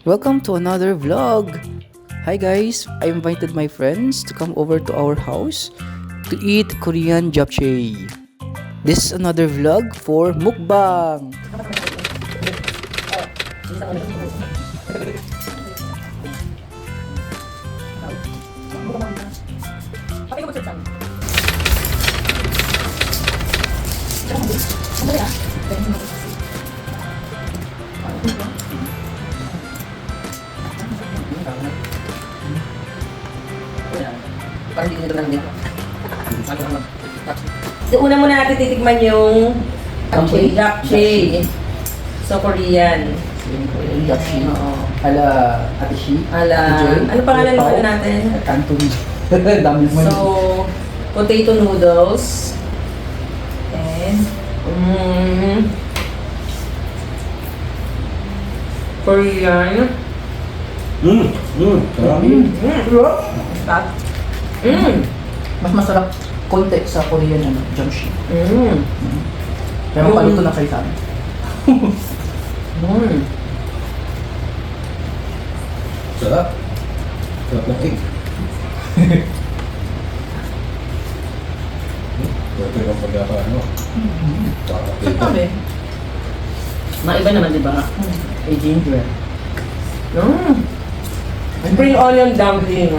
Welcome to another vlog. Hi guys, I invited my friends to come over to our house to eat Korean japchae. This is another vlog for mukbang. So, una muna natin titikman yung japchae. So, Korean. Japchae. Oo. Ala Atishi. Ano pangalan ng ano natin? Canton. Dami mo. So, potato noodles. And, Korean. Sarap. Mas masarap konti sa Korean japchae. Pero paluto na kayo sa amin. Sarap. Sarap ng egg. Pwede kang pagkakaano. Sabi. Maiba naman, di ba? May ginger. Spring onion dumpling.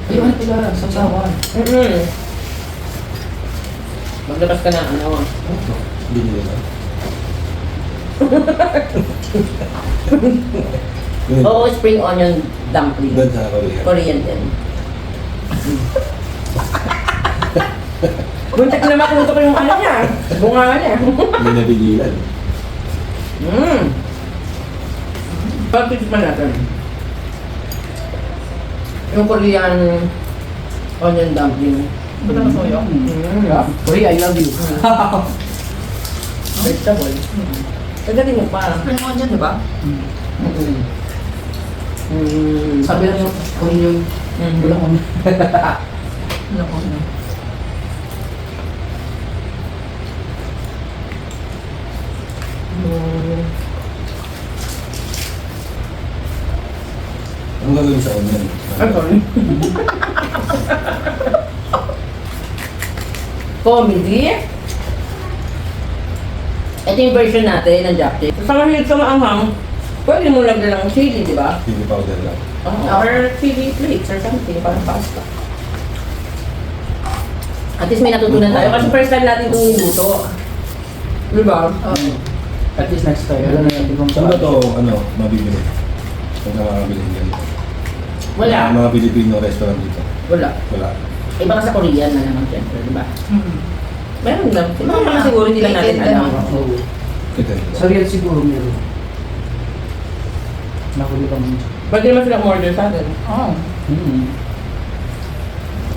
Ay, ano pala? Sasawan. Maglabas ka na, ano. Binili na. Oo, spring onion dumpling. Doon sa Korea. Korean din. Buntak na makuto ko yung ano niya. Bunga niya. Hindi nabigilan. Pag-tikit pa natin. Yung Korean onion dumpling. Ito na soyo. Korea, I love you. Vegetable. Kagaling mo pa. Spring onion, di ba? Sabi lang yung Korean bulang mo. Ano ko na? Ang gagawin sa onion? Sorry. Comedy. Ito yung version natin ng japchae. Sa mahilig sa maanghang, pwede mo lang ng chili, di ba? Chili powder lang. Or chili flakes or something, parang pasta. At least may natutunan tayo kasi first time natin itong niluto. Di ba? At least next time, alam na yung ibang Saan ba ito, mabibili? Saan ka makabili ganito? Wala. Mga Filipino restaurant dito. Wala. Wala. Iba ka sa Korean na naman siyempre, di ba? Meron lang. Siguro mga siguro hindi lang natin alam. Oo. Ito. Sa real siguro meron. Nakuli pa mo. Pwede naman silang order sa atin. Oo.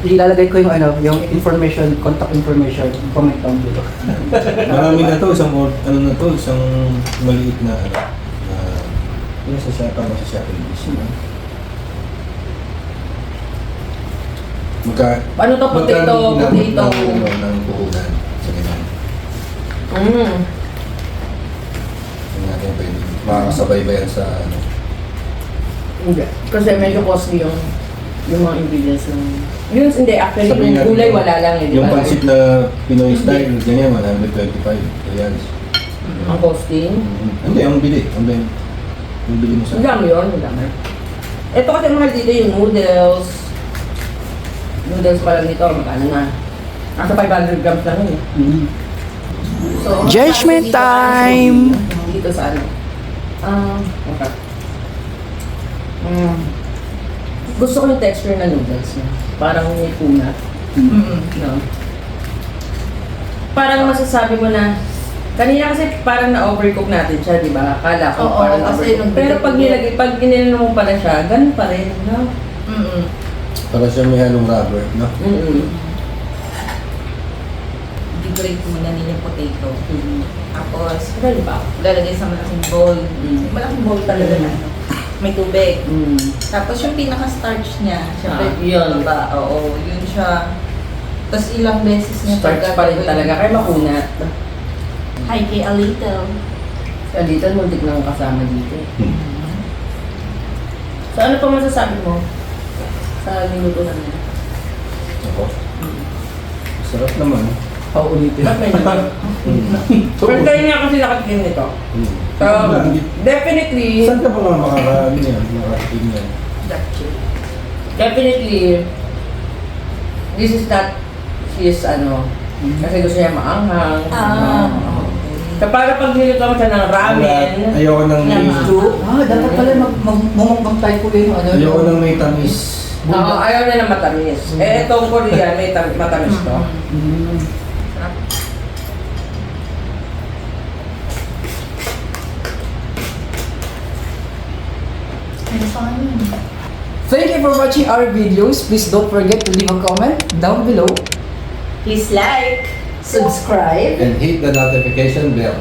Ilalagay ko yung yung information, contact information, comment down below. Marami na to, isang maliit na yung sa Shopee, sa Shopee. Ano to? Potato. Ng puhunan sa ganyan. Yung natin pwede. Makakasabay ba yan sa Hindi. Kasi medyo costly yung mga ingredients ng... Yun, hindi. Actually, Sabi yung nga, gulay wala lang. Eh, di yung ba? pansit na Pinoy style, ganyan, 125. Ayan. Ang costing. Hindi, ang bili. Ang bili mo sa... Ang dami yun. Ang dami. Ito kasi mahal dito yung noodles. Noodles pa lang nito. Magkano na? Nasa 500 grams lang yun. So, Judgment time! Dito sa ano? Okay. Gusto ko yung texture ng noodles niya. Parang may kunat. No? Parang masasabi mo na, kanina kasi parang na-overcook natin siya, di ba? Akala ko Oo, parang kasi na-overcook. nung Pero pag nilagay, pag ginano mo pala siya, ganun pa rin, no? Para siya may halong rubber, no? I-grate muna nila yung potato. Tapos, Ganun ba? lalagay sa malaking bowl. Malaking bowl talaga na. May tubig. Tapos yung pinaka-starch niya, syempre, Yun. baba. Oo, yun siya. Tapos ilang beses niya Starch pa rin talaga, kaya makunat. High a little. Kaya dito, muntik nang kasama dito. So ano pa masasabi mo sa niluto namin? Ako. Sarap naman. Paulitin. Ba't may naman? First time nga kasi nakatikim nito. So, definitely, Saan ka pa nga makakain yan? definitely, this is not his kasi gusto niya maanghang. So, para pag niluto mo siya ng ramen, Ayoko nang may... soup, Dapat pala magmumukbang tayo ko yung Ayoko nang may tamis. ayaw niya ng matamis. Itong Korean, may matamis to. Thank you for watching our videos. Please don't forget to leave a comment down below. Please like, Subscribe. And hit the notification bell.